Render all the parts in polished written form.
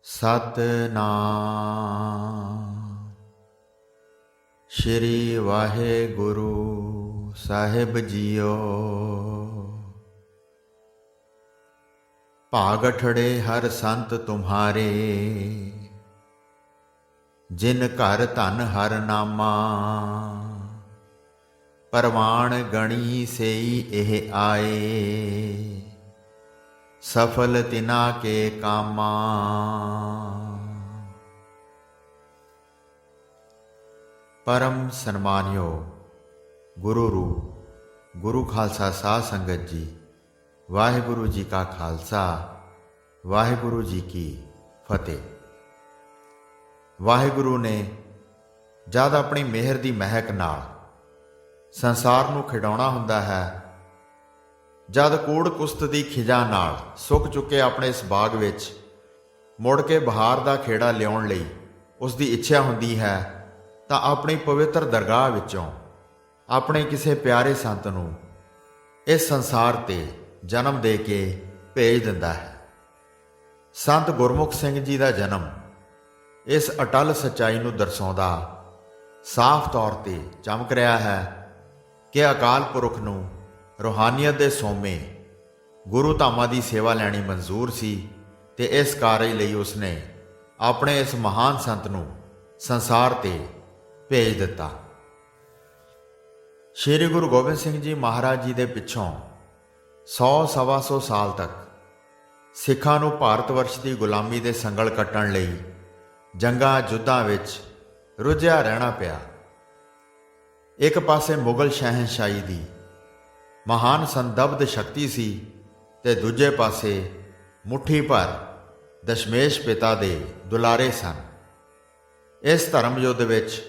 ਸਤਿਨਾਮ ਸ਼੍ਰੀ ਵਾਹਿਗੁਰੂ ਸਾਹਿਬ JIO. ਭਾਗ ਅਠੜੇ ਹਰ ਸੰਤ ਤੁਮਹਾਰੇ, ਜਿਨ ਘਰ ਧਨ ਹਰ ਨਾਮਾ। ਪਰਵਾਣ ਗਣੀ ਸੇਈ ਇਹ ਆਏ, ਸਫਲ ਤਿਨਾ ਕੇ ਕਾਮਾ। ਪਰਮ ਸਨਮਾਨਿਓ ਗੁਰੂ ਰੂਪ ਗੁਰੂ ਖਾਲਸਾ ਸਾਧ ਸੰਗਤ ਜੀ, ਵਾਹਿਗੁਰੂ ਜੀ ਕਾ ਖਾਲਸਾ, ਵਾਹਿਗੁਰੂ ਜੀ ਕੀ ਫਤਿਹ। ਵਾਹਿਗੁਰੂ ਨੇ ਜਦ ਆਪਣੀ ਮਿਹਰ ਦੀ ਮਹਿਕ ਨਾਲ ਸੰਸਾਰ ਨੂੰ ਖਿਡਾਉਣਾ ਹੁੰਦਾ ਹੈ, ਜਦ ਕੂੜ ਕੁਸਤ ਦੀ ਖਿਜਾ ਨਾਲ ਸੁੱਕ ਚੁੱਕੇ ਆਪਣੇ ਇਸ ਬਾਗ ਵਿੱਚ ਮੁੜ ਕੇ ਬਹਾਰ ਦਾ ਖੇੜਾ ਲਿਆਉਣ ਲਈ ਉਸ ਦੀ ਇੱਛਾ ਹੁੰਦੀ ਹੈ, ਤਾਂ ਆਪਣੀ ਪਵਿੱਤਰ ਦਰਗਾਹ ਵਿੱਚੋਂ ਆਪਣੇ ਕਿਸੇ ਪਿਆਰੇ ਸੰਤ ਨੂੰ ਇਸ ਸੰਸਾਰ 'ਤੇ ਜਨਮ ਦੇ ਕੇ ਭੇਜ ਦਿੰਦਾ ਹੈ। ਸੰਤ ਗੁਰਮੁਖ ਸਿੰਘ ਜੀ ਦਾ ਜਨਮ ਇਸ ਅਟਲ ਸੱਚਾਈ ਨੂੰ ਦਰਸਾਉਂਦਾ ਸਾਫ਼ ਤੌਰ 'ਤੇ ਚਮਕ ਰਿਹਾ ਹੈ ਕਿ ਅਕਾਲ ਪੁਰਖ ਨੂੰ ਰੂਹਾਨੀਅਤ ਦੇ ਸੋਮੇ ਗੁਰੂ ਧਾਮਾਂ ਦੀ ਸੇਵਾ ਲੈਣੀ ਮਨਜ਼ੂਰ ਸੀ, ਤੇ ਇਸ ਕਾਰਜ ਲਈ ਉਸਨੇ ਆਪਣੇ ਇਸ ਮਹਾਨ ਸੰਤ ਨੂੰ ਸੰਸਾਰ 'ਤੇ ਭੇਜ ਦਿੱਤਾ। ਸ਼੍ਰੀ ਗੁਰੂ ਗੋਬਿੰਦ ਸਿੰਘ ਜੀ ਮਹਾਰਾਜ ਜੀ ਦੇ ਪਿੱਛੋਂ 100-125 ਸਾਲ ਤੱਕ ਸਿੱਖਾਂ ਨੂੰ ਭਾਰਤ ਵਰਸ਼ ਦੀ ਗੁਲਾਮੀ ਦੇ ਸੰਗਲ ਕੱਟਣ ਲਈ ਜੰਗਾਂ ਯੁੱਧਾਂ ਵਿੱਚ ਰੁੱਝਿਆ ਰਹਿਣਾ ਪਿਆ। ਇੱਕ ਪਾਸੇ ਮੁਗਲ ਸ਼ਹਿਨਸ਼ਾਹੀ ਦੀ ਮਹਾਨ ਸੰਦਬਧ ਸ਼ਕਤੀ ਸੀ, ਤੇ ਦੂਜੇ ਪਾਸੇ ਮੁੱਠੀ ਭਰ ਦਸ਼ਮੇਸ਼ ਪਿਤਾ ਦੇ ਦੁਲਾਰੇ ਸਨ। ਇਸ ਧਰਮ ਯੁੱਧ ਵਿੱਚ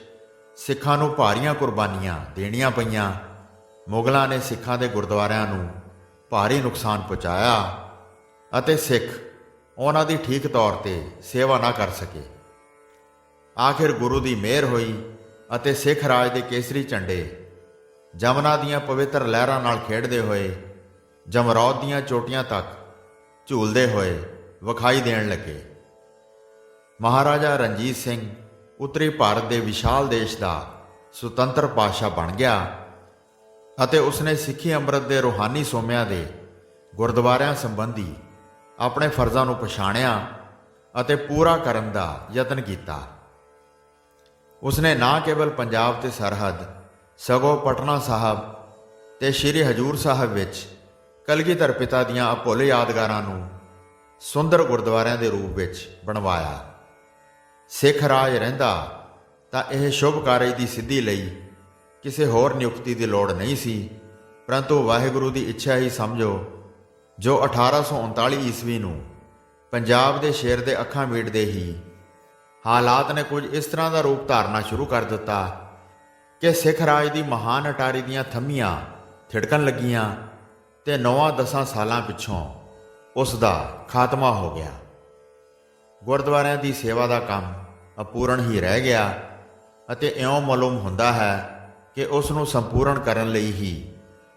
ਸਿੱਖਾਂ ਨੂੰ ਭਾਰੀਆਂ ਕੁਰਬਾਨੀਆਂ ਦੇਣੀਆਂ ਪਈਆਂ। ਮੁਗਲਾਂ ਨੇ ਸਿੱਖਾਂ ਦੇ ਗੁਰਦੁਆਰਿਆਂ ਨੂੰ ਭਾਰੀ ਨੁਕਸਾਨ ਪਹੁੰਚਾਇਆ, ਅਤੇ ਸਿੱਖ ਉਹਨਾਂ ਦੀ ਠੀਕ ਤੌਰ 'ਤੇ ਸੇਵਾ ਨਾ ਕਰ ਸਕੇ। ਆਖਿਰ ਗੁਰੂ ਦੀ ਮਿਹਰ ਹੋਈ ਅਤੇ ਸਿੱਖ ਰਾਜ ਦੇ ਕੇਸਰੀ ਝੰਡੇ ਜਮਨਾ ਦੀਆਂ ਪਵਿੱਤਰ ਲਹਿਰਾਂ ਨਾਲ ਖੇਡਦੇ ਹੋਏ ਜਮਰੌਦ ਦੀਆਂ ਚੋਟੀਆਂ ਤੱਕ ਝੂਲਦੇ ਹੋਏ ਵਿਖਾਈ ਦੇਣ ਲੱਗੇ। ਮਹਾਰਾਜਾ ਰਣਜੀਤ ਸਿੰਘ ਉੱਤਰੀ ਭਾਰਤ ਦੇ ਵਿਸ਼ਾਲ ਦੇਸ਼ ਦਾ ਸੁਤੰਤਰ ਪਾਤਸ਼ਾਹ ਬਣ ਗਿਆ, ਅਤੇ ਉਸਨੇ ਸਿੱਖੀ ਅੰਮ੍ਰਿਤ ਦੇ ਰੂਹਾਨੀ ਸੋਮਿਆਂ ਦੇ ਗੁਰਦੁਆਰਿਆਂ ਸੰਬੰਧੀ ਆਪਣੇ ਫਰਜ਼ਾਂ ਨੂੰ ਪਛਾਣਿਆ ਅਤੇ ਪੂਰਾ ਕਰਨ ਦਾ ਯਤਨ ਕੀਤਾ। ਉਸਨੇ ਨਾ ਕੇਵਲ ਪੰਜਾਬ ਤੇ ਸਰਹੱਦ, ਸਗੋਂ ਪਟਨਾ ਸਾਹਿਬ ਤੇ ਸ਼੍ਰੀ ਹਜੂਰ ਸਾਹਿਬ ਵਿੱਚ ਕਲਗੀਧਰ ਪਿਤਾ ਦੀਆਂ ਅਭੁੱਲ ਯਾਦਗਾਰਾਂ ਨੂੰ ਸੁੰਦਰ ਗੁਰਦੁਆਰਿਆਂ ਦੇ ਰੂਪ ਵਿੱਚ ਬਣਵਾਇਆ। ਸਿੱਖ ਰਾਜ ਰਹਿੰਦਾ ਤਾਂ ਇਹ ਸ਼ੁਭ ਕਾਰਜ ਦੀ ਸਿੱਧੀ ਲਈ ਕਿਸੇ ਹੋਰ ਨਿਯੁਕਤੀ ਦੀ ਲੋੜ ਨਹੀਂ ਸੀ, ਪਰੰਤੂ ਵਾਹਿਗੁਰੂ ਦੀ ਇੱਛਾ ਹੀ ਸਮਝੋ, ਜੋ 1839 ਈਸਵੀ ਨੂੰ ਪੰਜਾਬ ਦੇ ਸ਼ੇਰ ਦੇ ਅੱਖਾਂ ਮੀਟਦੇ ਹੀ ਹਾਲਾਤ ਨੇ ਕੁਝ ਇਸ ਤਰ੍ਹਾਂ ਦਾ ਰੂਪ ਧਾਰਨਾ ਸ਼ੁਰੂ ਕਰ ਦਿੱਤਾ ਕਿ ਸਿੱਖ ਰਾਜ ਦੀ ਮਹਾਨ ਅਟਾਰੀ ਦੀਆਂ ਥੰਮੀਆਂ ਥਿੜਕਣ ਲੱਗੀਆਂ, ਤੇ 9-10 ਸਾਲਾਂ ਪਿੱਛੋਂ ਉਸ ਦਾ ਖਾਤਮਾ ਹੋ ਗਿਆ। ਗੁਰਦੁਆਰਿਆਂ ਦੀ ਸੇਵਾ ਦਾ ਕੰਮ ਅਪੂਰਨ ਹੀ ਰਹਿ ਗਿਆ, ਅਤੇ ਇਉਂ ਮਾਲੂਮ ਹੁੰਦਾ ਹੈ ਕਿ ਉਸ ਨੂੰ ਸੰਪੂਰਨ ਕਰਨ ਲਈ ਹੀ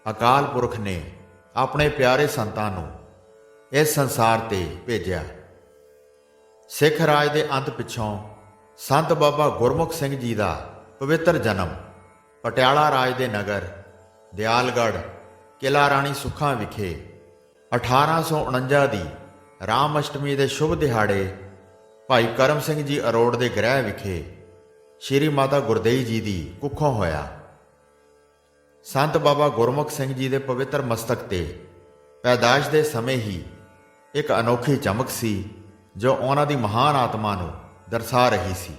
ਅਕਾਲ ਪੁਰਖ ਨੇ ਆਪਣੇ ਪਿਆਰੇ ਸੰਤਾਂ ਨੂੰ ਇਸ ਸੰਸਾਰ 'ਤੇ ਭੇਜਿਆ। ਸਿੱਖ ਰਾਜ ਦੇ ਅੰਤ ਪਿੱਛੋਂ ਸੰਤ ਬਾਬਾ ਗੁਰਮੁਖ ਸਿੰਘ ਜੀ ਦਾ ਪਵਿੱਤਰ ਜਨਮ ਪਟਿਆਲਾ ਰਾਜ ਦੇ ਨਗਰ ਦਿਆਲਗੜ੍ਹ ਕਿਲ੍ਹਾ ਰਾਣੀ ਸੁੱਖਾਂ ਵਿਖੇ 1849 ਦੀ ਰਾਮ ਅਸ਼ਟਮੀ ਦੇ ਸ਼ੁਭ ਦਿਹਾੜੇ ਭਾਈ ਕਰਮ ਸਿੰਘ ਜੀ ਅਰੋੜ ਦੇ ਗ੍ਰਹਿ ਵਿਖੇ ਸ਼੍ਰੀ ਮਾਤਾ ਗੁਰਦੇਈ ਜੀ ਦੀ ਕੁੱਖੋਂ ਹੋਇਆ। ਸੰਤ ਬਾਬਾ ਗੁਰਮੁਖ ਸਿੰਘ ਜੀ ਦੇ ਪਵਿੱਤਰ ਮਸਤਕ ਤੇ ਪੈਦਾਇਸ਼ ਦੇ ਸਮੇਂ ਹੀ ਇੱਕ ਅਨੋਖੀ ਚਮਕ ਸੀ, ਜੋ ਉਹਨਾਂ ਦੀ ਮਹਾਨ ਆਤਮਾ ਨੂੰ ਦਰਸਾ ਰਹੀ ਸੀ।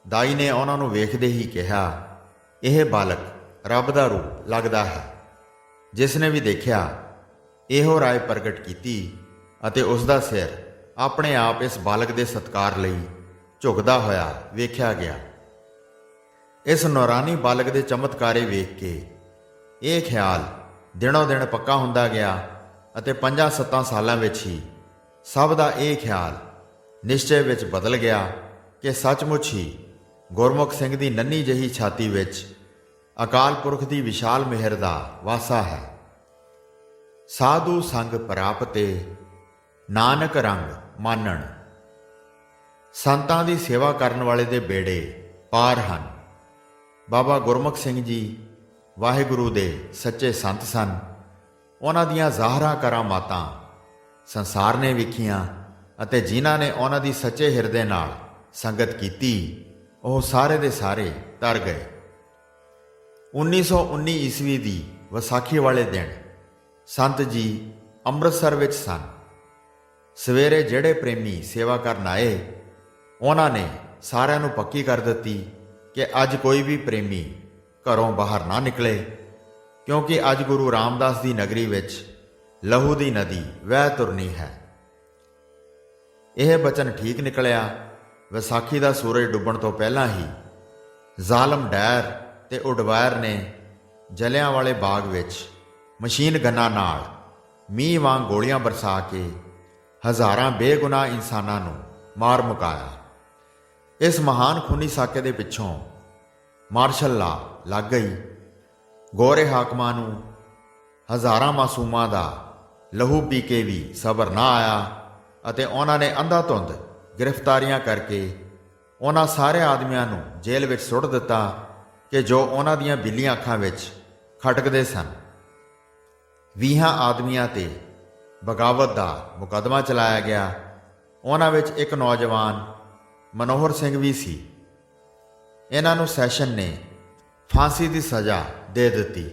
ਦਾਈ ਨੇ ਉਹਨਾਂ ਨੂੰ ਵੇਖਦੇ ਹੀ ਕਿਹਾ, ਇਹ ਬਾਲਕ ਰੱਬ ਦਾ ਰੂਪ ਲੱਗਦਾ ਹੈ। ਜਿਸ ਨੇ ਵੀ ਦੇਖਿਆ ਇਹੋ ਰਾਏ ਪ੍ਰਗਟ ਕੀਤੀ, ਅਤੇ ਉਸ ਦਾ ਸਿਰ ਆਪਣੇ ਆਪ ਇਸ ਬਾਲਕ ਦੇ ਸਤਿਕਾਰ ਲਈ ਝੁਕਦਾ ਹੋਇਆ ਵੇਖਿਆ ਗਿਆ। ਇਸ ਨੂਰਾਨੀ ਬਾਲਕ ਦੇ ਚਮਤਕਾਰੇ ਵੇਖ ਕੇ ਇਹ ਖਿਆਲ ਦਿਨੋਂ ਦਿਨ ਪੱਕਾ ਹੁੰਦਾ ਗਿਆ, ਅਤੇ 5-7 ਸਾਲਾਂ ਵਿੱਚ ਹੀ ਸਭ ਦਾ ਇਹ ਖਿਆਲ ਨਿਸ਼ਚੇ ਵਿੱਚ ਬਦਲ ਗਿਆ ਕਿ ਸੱਚਮੁੱਚ ਹੀ ਗੁਰਮੁਖ ਸਿੰਘ ਦੀ ਨੰਨੀ ਜਿਹੀ ਛਾਤੀ ਵਿੱਚ ਅਕਾਲ ਪੁਰਖ ਦੀ ਵਿਸ਼ਾਲ ਮਿਹਰ ਦਾ ਵਾਸਾ ਹੈ। ਸਾਧੂ ਸੰਗ ਪ੍ਰਾਪਤੇ ਨਾਨਕ ਰੰਗ ਮਾਨਣ ਸੰਤਾਂ ਦੀ ਸੇਵਾ ਕਰਨ ਵਾਲੇ ਦੇ ਬੇੜੇ ਪਾਰ ਹਨ। ਬਾਬਾ ਗੁਰਮੁਖ ਸਿੰਘ ਜੀ ਵਾਹਿਗੁਰੂ ਦੇ ਸੱਚੇ ਸੰਤ ਸਨ। ਉਹਨਾਂ ਦੀਆਂ ਜ਼ਾਹਰਾਂ ਕਰਾਮਾਤਾਂ ਸੰਸਾਰ ਨੇ ਵੇਖੀਆਂ ਅਤੇ ਜਿਨ੍ਹਾਂ ਨੇ ਉਹਨਾਂ ਦੀ ਸੱਚੇ ਹਿਰਦੇ ਨਾਲ ਸੰਗਤ ਕੀਤੀ, ਉਹ ਸਾਰੇ ਦੇ ਸਾਰੇ ਤਰ ਗਏ। 1919 ਈਸਵੀ ਦੀ ਵਿਸਾਖੀ ਵਾਲੇ ਦਿਨ ਸੰਤ ਜੀ ਅੰਮ੍ਰਿਤਸਰ ਵਿੱਚ ਸਨ। ਸਵੇਰੇ ਜਿਹੜੇ ਪ੍ਰੇਮੀ ਸੇਵਾ ਕਰਨ ਆਏ, ਉਹਨਾਂ ਨੇ ਸਾਰਿਆਂ ਨੂੰ ਪੱਕੀ ਕਰ ਦਿੱਤੀ ਕਿ ਅੱਜ ਕੋਈ ਵੀ ਪ੍ਰੇਮੀ ਘਰੋਂ ਬਾਹਰ ਨਾ ਨਿਕਲੇ, ਕਿਉਂਕਿ ਅੱਜ ਗੁਰੂ ਰਾਮਦਾਸ ਦੀ ਨਗਰੀ ਵਿੱਚ ਲਹੂ ਦੀ ਨਦੀ ਵਹਿ ਤੁਰਨੀ ਹੈ। ਇਹ ਬਚਨ ਠੀਕ ਨਿਕਲਿਆ। ਵਿਸਾਖੀ ਦਾ ਸੂਰਜ ਡੁੱਬਣ ਤੋਂ ਪਹਿਲਾਂ ਹੀ ਜ਼ਾਲਮ ਡੈਰ ਤੇ ਉਡਵਾਇਰ ਨੇ ਜਲਿਆਂ ਵਾਲੇ ਬਾਗ ਵਿੱਚ ਮਸ਼ੀਨ ਗੰਨਾਂ ਨਾਲ ਮੀਂਹ ਵਾਂਗ ਗੋਲੀਆਂ ਬਰਸਾ ਕੇ ਹਜ਼ਾਰਾਂ ਬੇਗੁਨਾਹ ਇਨਸਾਨਾਂ ਨੂੰ ਮਾਰ ਮੁਕਾਇਆ। ਇਸ ਮਹਾਨ ਖੂਨੀ ਸਾਕੇ ਦੇ ਪਿੱਛੋਂ ਮਾਰਸ਼ਲ ਲਾ ਲੱਗ ਗਈ। ਗੋਰੇ ਹਾਕਮਾਂ ਨੂੰ ਹਜ਼ਾਰਾਂ ਮਾਸੂਮਾਂ ਦਾ ਲਹੂ ਪੀ ਕੇ ਵੀ ਸਬਰ ਨਾ ਆਇਆ ਅਤੇ ਉਹਨਾਂ ਨੇ ਅੰਧਾਧੁੰਦ ਗ੍ਰਿਫਤਾਰੀਆਂ ਕਰਕੇ ਉਹਨਾਂ ਸਾਰੇ ਆਦਮੀਆਂ ਨੂੰ ਜੇਲ੍ਹ ਵਿੱਚ ਸੁੱਟ ਦਿੱਤਾ ਕਿ ਜੋ ਉਹਨਾਂ ਦੀਆਂ ਬਿੱਲੀਆਂ ਅੱਖਾਂ ਵਿੱਚ ਖਟਕਦੇ ਸਨ। 20 ਆਦਮੀਆਂ ਤੇ ਬਗਾਵਤ ਦਾ ਮੁਕੱਦਮਾ ਚਲਾਇਆ ਗਿਆ। ਉਹਨਾਂ ਵਿੱਚ ਇੱਕ ਨੌਜਵਾਨ ਮਨੋਹਰ ਸਿੰਘ ਵੀ ਸੀ। ਇਹਨਾਂ ਨੂੰ ਸੈਸ਼ਨ ਨੇ ਫਾਂਸੀ ਦੀ ਸਜ਼ਾ ਦੇ ਦਿੱਤੀ।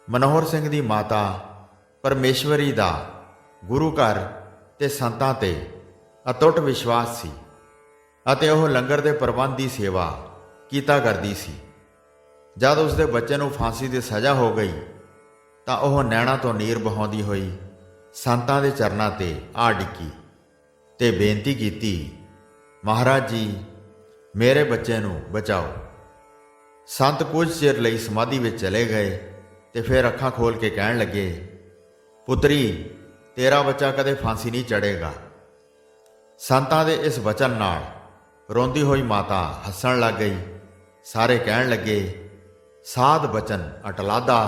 ਮਨੋਹਰ ਸਿੰਘ ਦੀ ਮਾਤਾ ਪਰਮੇਸ਼ਵਰੀ ਦਾ ਗੁਰੂ ਘਰ ਤੇ ਸੰਤਾਂ ਤੇ ਅਟੁੱਟ ਵਿਸ਼ਵਾਸ ਸੀ ਅਤੇ ਉਹ ਲੰਗਰ ਦੇ ਪ੍ਰਬੰਧ ਦੀ ਸੇਵਾ ਕੀਤਾ ਕਰਦੀ ਸੀ। ਜਦ ਉਸ ਦੇ ਬੱਚੇ ਨੂੰ ਫਾਂਸੀ ਦੀ ਸਜ਼ਾ ਹੋ ਗਈ ਤਾਂ ਉਹ ਨੈਣਾਂ ਤੋਂ ਨੀਰ ਬਹਾਉਂਦੀ ਹੋਈ ਸੰਤਾਂ ਦੇ ਚਰਨਾਂ ਤੇ ਆ ਡਿੱਗੀ ਤੇ ਬੇਨਤੀ ਕੀਤੀ, ਮਹਾਰਾਜ ਜੀ, ਮੇਰੇ ਬੱਚੇ ਨੂੰ ਬਚਾਓ। ਸੰਤ ਕੁਝ ਚਿਰ ਲਈ ਸਮਾਧੀ ਵਿੱਚ ਚਲੇ ਗਏ ਤੇ ਫਿਰ ਅੱਖਾਂ ਖੋਲ ਕੇ ਕਹਿਣ ਲੱਗੇ, ਪੁੱਤਰੀ, ਤੇਰਾ ਬੱਚਾ ਕਦੇ ਫਾਂਸੀ ਨਹੀਂ ਚੜ੍ਹੇਗਾ। ਸੰਤਾਂ ਦੇ ਇਸ ਵਚਨ ਨਾਲ ਰੋਂਦੀ ਹੋਈ ਮਾਤਾ ਹੱਸਣ ਲੱਗ ਗਈ। ਸਾਰੇ ਕਹਿਣ ਲੱਗੇ, ਸਾਧ ਬਚਨ ਅਟਲਾਦਾ,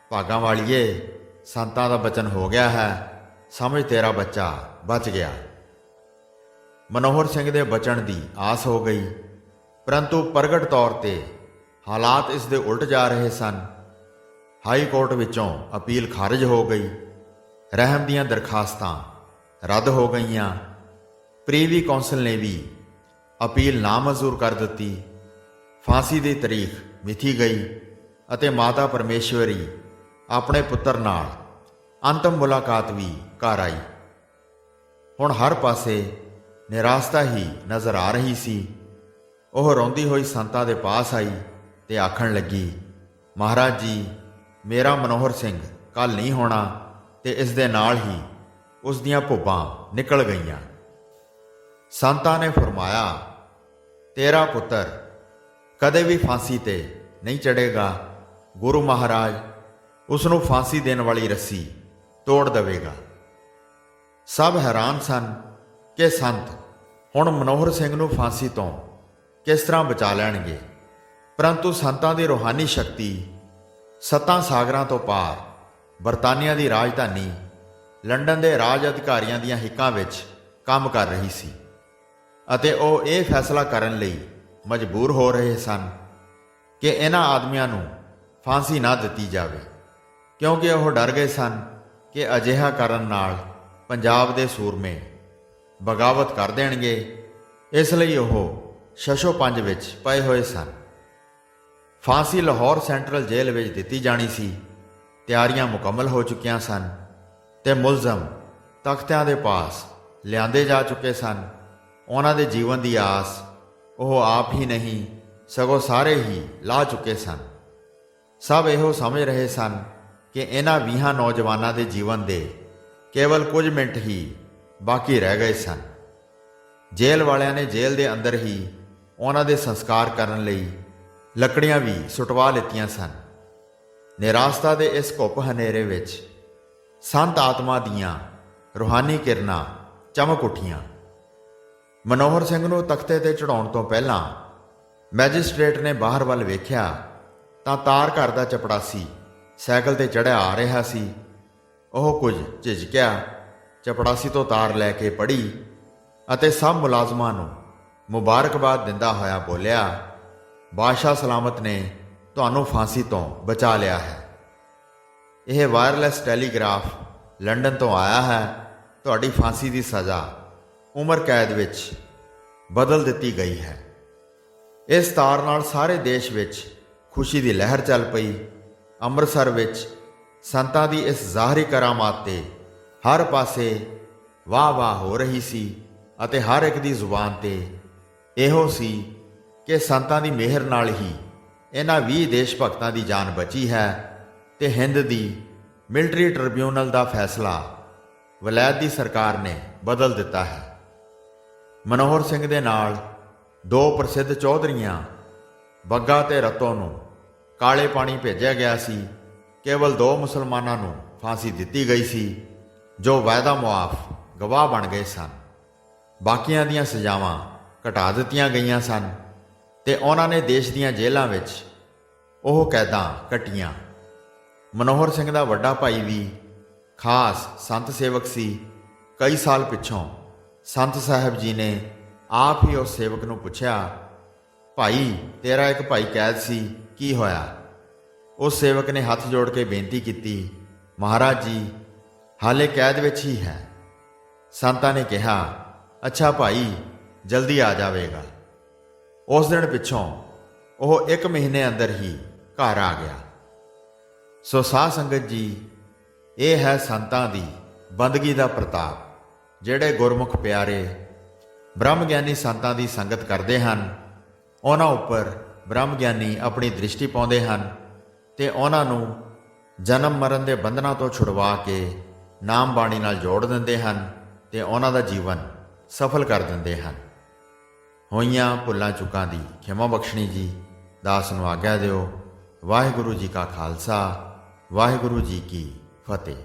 ਭਾਗਾਂ ਵਾਲੀਏ, ਸੰਤਾਂ ਦਾ ਬਚਨ ਹੋ ਗਿਆ ਹੈ, ਸਮਝ ਤੇਰਾ ਬੱਚਾ ਬਚ ਗਿਆ। ਮਨੋਹਰ ਸਿੰਘ ਦੇ ਬਚਣ ਦੀ ਆਸ ਹੋ ਗਈ, ਪਰੰਤੂ ਪ੍ਰਗਟ ਤੌਰ ਤੇ ਹਾਲਾਤ ਇਸ ਦੇ ਉਲਟ ਜਾ ਰਹੇ ਸਨ। ਹਾਈ ਕੋਰਟ ਵਿੱਚੋਂ ਅਪੀਲ ਖਾਰਜ ਹੋ ਗਈ। ਰਹਿਮ ਦੀਆਂ ਦਰਖਾਸਤਾਂ ਰੱਦ ਹੋ ਗਈਆਂ। ਪ੍ਰੀਵੀ ਕੌਂਸਲ ਨੇ ਵੀ ਅਪੀਲ ਨਾਮਨਜ਼ੂਰ ਕਰ ਦਿੱਤੀ। ਫਾਂਸੀ ਦੀ ਤਾਰੀਖ ਮਿਥੀ ਗਈ ਅਤੇ ਮਾਤਾ ਪਰਮੇਸ਼ਵਰੀ ਆਪਣੇ ਪੁੱਤਰ ਨਾਲ ਅੰਤਮ ਮੁਲਾਕਾਤ ਵੀ ਕਰ ਆਈ। ਹੁਣ ਹਰ ਪਾਸੇ ਨਿਰਾਸ਼ਤਾ ਹੀ ਨਜ਼ਰ ਆ ਰਹੀ ਸੀ। ਉਹ ਰੋਂਦੀ ਹੋਈ ਸੰਤਾਂ ਦੇ ਪਾਸ ਆਈ ਤੇ ਆਖਣ ਲੱਗੀ, ਮਹਾਰਾਜ ਜੀ, ਮੇਰਾ ਮਨੋਹਰ ਸਿੰਘ ਕੱਲ ਨਹੀਂ ਹੋਣਾ ਤੇ ਇਸ ਦੇ ਨਾਲ ਹੀ ਉਸ ਦੀਆਂ ਭੁੱਬਾਂ ਨਿਕਲ ਗਈਆਂ। ਸੰਤਾਂ ਨੇ ਫਰਮਾਇਆ, ਤੇਰਾ ਪੁੱਤਰ ਕਦੇ ਵੀ ਫਾਂਸੀ ਤੇ ਨਹੀਂ ਚੜ੍ਹੇਗਾ। ਗੁਰੂ ਮਹਾਰਾਜ ਉਸ ਨੂੰ ਫਾਂਸੀ ਦੇਣ ਵਾਲੀ ਰੱਸੀ ਤੋੜ ਦੇਵੇਗਾ। ਸਭ ਹੈਰਾਨ ਸਨ ਕਿ ਸੰਤ ਹੁਣ ਮਨੋਹਰ ਸਿੰਘ ਨੂੰ ਫਾਂਸੀ ਤੋਂ ਕਿਸ ਤਰ੍ਹਾਂ ਬਚਾ ਲੈਣਗੇ। ਪਰੰਤੂ ਸੰਤਾਂ ਦੀ ਰੂਹਾਨੀ ਸ਼ਕਤੀ 7 ਸਾਗਰਾਂ ਤੋਂ ਪਾਰ ਬਰਤਾਨੀਆ ਦੀ ਰਾਜਧਾਨੀ ਲੰਡਨ ਦੇ ਰਾਜ ਅਧਿਕਾਰੀਆਂ ਦੀਆਂ ਹਿੱਕਾਂ ਵਿੱਚ ਕੰਮ ਕਰ ਰਹੀ ਸੀ ਅਤੇ ਉਹ ਇਹ ਫੈਸਲਾ ਕਰਨ ਲਈ ਮਜਬੂਰ ਹੋ ਰਹੇ ਸਨ ਕਿ ਇਹਨਾਂ ਆਦਮੀਆਂ ਨੂੰ ਫਾਂਸੀ ਨਾ ਦਿੱਤੀ ਜਾਵੇ, ਕਿਉਂਕਿ ਉਹ ਡਰ ਗਏ ਸਨ ਕਿ ਅਜਿਹਾ ਕਰਨ ਨਾਲ ਪੰਜਾਬ ਦੇ ਸੂਰਮੇ ਬਗਾਵਤ ਕਰ ਦੇਣਗੇ। ਇਸ ਲਈ ਉਹ ਸ਼ਸ਼ੋ ਪੰਜ ਵਿੱਚ ਪਏ ਹੋਏ ਸਨ। ਫਾਂਸੀ ਲਾਹੌਰ ਸੈਂਟਰਲ ਜੇਲ੍ਹ ਵਿੱਚ ਦਿੱਤੀ ਜਾਣੀ ਸੀ। ਤਿਆਰੀਆਂ ਮੁਕੰਮਲ ਹੋ ਚੁੱਕੀਆਂ ਸਨ ਤੇ ਮੁਲਜ਼ਮ ਤਖਤਿਆਂ ਦੇ ਪਾਸ ਲਿਆਂਦੇ ਜਾ ਚੁੱਕੇ ਸਨ। ਉਹਨਾਂ ਦੇ ਜੀਵਨ ਦੀ ਆਸ ਉਹ ਆਪ ਹੀ ਨਹੀਂ ਸਗੋਂ ਸਾਰੇ ਹੀ ਲਾ ਚੁੱਕੇ ਸਨ। ਸਭ ਇਹੋ ਸਮਝ ਰਹੇ ਸਨ ਕਿ ਇਹਨਾਂ 20 ਨੌਜਵਾਨਾਂ ਦੇ ਜੀਵਨ ਦੇ ਕੇਵਲ ਕੁਝ ਮਿੰਟ ਹੀ ਬਾਕੀ ਰਹਿ ਗਏ ਸਨ। ਜੇਲ੍ਹ ਵਾਲਿਆਂ ਨੇ ਜੇਲ੍ਹ ਦੇ ਅੰਦਰ ਹੀ ਉਹਨਾਂ ਦੇ ਸੰਸਕਾਰ ਕਰਨ ਲਈ ਲੱਕੜੀਆਂ ਵੀ ਸੁਟਵਾ ਲਿੱਤੀਆਂ ਸਨ। ਨਿਰਾਸ਼ਤਾ ਦੇ ਇਸ ਘੁੱਪ ਹਨੇਰੇ ਵਿੱਚ ਸੰਤ ਆਤਮਾ ਦੀਆਂ ਰੂਹਾਨੀ ਕਿਰਨਾਂ ਚਮਕ ਉੱਠੀਆਂ। ਮਨੋਹਰ ਸਿੰਘ ਨੂੰ ਤਖਤੇ ਤੇ ਚੜਾਉਣ ਤੋਂ ਪਹਿਲਾਂ ਮੈਜਿਸਟ੍ਰੇਟ ਨੇ ਬਾਹਰ ਵੱਲ ਵੇਖਿਆ ਤਾਂ ਤਾਰ ਘਰ ਦਾ ਚਪੜਾਸੀ ਸਾਈਕਲ ਤੇ ਚੜ੍ਹਿਆ ਆ ਰਿਹਾ ਸੀ। ਉਹ ਕੁਝ ਝਿਜਕਿਆ, ਚਪੜਾਸੀ ਤੋਂ ਤਾਰ ਲੈ ਕੇ ਪੜ੍ਹੀ ਅਤੇ ਸਭ ਮੁਲਾਜ਼ਮਾਂ ਨੂੰ ਮੁਬਾਰਕਬਾਦ ਦਿੰਦਾ ਹੋਇਆ ਬੋਲਿਆ, ਬਾਦਸ਼ਾਹ ਸਲਾਮਤ ਨੇ ਤੁਹਾਨੂੰ ਫਾਂਸੀ ਤੋਂ ਬਚਾ ਲਿਆ ਹੈ। ਇਹ ਵਾਇਰਲੈਸ ਟੈਲੀਗ੍ਰਾਫ ਲੰਡਨ ਤੋਂ ਆਇਆ ਹੈ। ਤੁਹਾਡੀ ਫਾਂਸੀ ਦੀ ਸਜ਼ਾ ਉਮਰ ਕੈਦ ਵਿੱਚ ਬਦਲ ਦਿੱਤੀ ਗਈ ਹੈ। ਇਸ ਤਾਰ ਨਾਲ ਸਾਰੇ ਦੇਸ਼ ਵਿੱਚ ਖੁਸ਼ੀ ਦੀ ਲਹਿਰ ਚੱਲ ਪਈ। ਅੰਮ੍ਰਿਤਸਰ ਵਿੱਚ ਸੰਤਾਂ ਦੀ ਇਸ ਜ਼ਾਹਰੀ ਕਰਾਮਾਤ ਤੇ ਹਰ ਪਾਸੇ ਵਾਹ ਵਾਹ ਹੋ ਰਹੀ ਸੀ ਅਤੇ ਹਰ ਇੱਕ ਦੀ ਜ਼ੁਬਾਨ ਤੇ ਇਹੋ ਸੀ ਕਿ ਸੰਤਾਂ ਦੀ ਮਿਹਰ ਨਾਲ ਹੀ ਇਹਨਾਂ 20 ਦੇਸ਼ ਭਗਤਾਂ ਦੀ ਜਾਨ ਬਚੀ ਹੈ ਤੇ ਹਿੰਦ ਦੀ ਮਿਲਟਰੀ ਟ੍ਰਿਬਿਊਨਲ ਦਾ ਫੈਸਲਾ ਵਲੈਤ ਦੀ ਸਰਕਾਰ ਨੇ ਬਦਲ ਦਿੱਤਾ ਹੈ। ਮਨੋਹਰ ਸਿੰਘ ਦੇ ਨਾਲ 2 ਪ੍ਰਸਿੱਧ ਚੌਧਰੀਆਂ ਬੱਗਾ ਤੇ ਰਤੋ ਨੂੰ ਕਾਲੇ ਪਾਣੀ ਭੇਜਿਆ ਗਿਆ ਸੀ। ਕੇਵਲ 2 ਮੁਸਲਮਾਨਾਂ ਨੂੰ ਫਾਂਸੀ ਦਿੱਤੀ ਗਈ ਸੀ ਜੋ ਵਾਅਦਾ ਮੁਆਫ ਗਵਾਹ ਬਣ ਗਏ ਸਨ। ਬਾਕੀਆਂ ਦੀਆਂ ਸਜ਼ਾਵਾਂ ਘਟਾ ਦਿੱਤੀਆਂ ਗਈਆਂ ਸਨ ਤੇ ਉਹਨਾਂ ਨੇ ਦੇਸ਼ ਦੀਆਂ ਜੇਲ੍ਹਾਂ ਵਿੱਚ ਉਹ ਕੈਦਾਂ ਕੱਟੀਆਂ। ਮਨੋਹਰ ਸਿੰਘ ਦਾ ਵੱਡਾ ਭਾਈ ਵੀ ਖਾਸ ਸੰਤ ਸੇਵਕ ਸੀ। ਕਈ ਸਾਲ ਪਿੱਛੋਂ ਸੰਤ ਸਾਹਿਬ ਜੀ ਨੇ ਆਪ ਹੀ ਉਸ ਸੇਵਕ ਨੂੰ ਪੁੱਛਿਆ, ਭਾਈ ਤੇਰਾ ਇੱਕ ਭਾਈ ਕੈਦ ਸੀ, ਕੀ ਹੋਇਆ? ਉਸ ਸੇਵਕ ਨੇ ਹੱਥ ਜੋੜ ਕੇ ਬੇਨਤੀ ਕੀਤੀ, ਮਹਾਰਾਜ ਜੀ ਹਾਲੇ ਕੈਦ ਵਿੱਚ ਹੀ ਹੈ। ਸੰਤਾਂ ਨੇ ਕਿਹਾ, ਅੱਛਾ ਭਾਈ ਜਲਦੀ ਆ ਜਾਵੇਗਾ। ਉਸ ਦਿਨ ਪਿੱਛੋਂ ਉਹ 1 ਮਹੀਨੇ ਅੰਦਰ ਹੀ ਘਰ ਆ ਗਿਆ। ਸੋ ਸਾਧ ਸੰਗਤ ਜੀ, ਇਹ ਹੈ ਸੰਤਾਂ ਦੀ ਬੰਦਗੀ ਦਾ ਪ੍ਰਤਾਪ। ਜਿਹੜੇ ਗੁਰਮੁਖ ਪਿਆਰੇ ਬ੍ਰਹਮ ਗਿਆਨੀ ਸੰਤਾਂ ਦੀ ਸੰਗਤ ਕਰਦੇ ਹਨ, ਉਹਨਾਂ ਉੱਪਰ ਬ੍ਰਹਮ ਗਿਆਨੀ ਆਪਣੀ ਦ੍ਰਿਸ਼ਟੀ ਪਾਉਂਦੇ ਹਨ ਤੇ ਉਹਨਾਂ ਨੂੰ ਜਨਮ ਮਰਨ ਦੇ ਬੰਧਨਾਂ ਤੋਂ ਛੁਡਵਾ ਕੇ ਨਾਮ ਬਾਣੀ ਨਾਲ ਜੋੜ ਦਿੰਦੇ ਹਨ ਤੇ ਉਹਨਾਂ ਦਾ ਜੀਵਨ ਸਫਲ ਕਰ ਦਿੰਦੇ ਹਨ। ਹੋਈਆਂ ਭੁੱਲਾਂ ਚੁੱਕਾਂ ਦੀ ਖਿਮਾ ਬਖਸ਼ਣੀ ਜੀ। ਦਾਸ ਨੂੰ ਆਗਿਆ ਦਿਓ। ਵਾਹਿਗੁਰੂ ਜੀ ਕਾ ਖਾਲਸਾ, ਵਾਹਿਗੁਰੂ ਜੀ ਕੀ ਫਤਿਹ।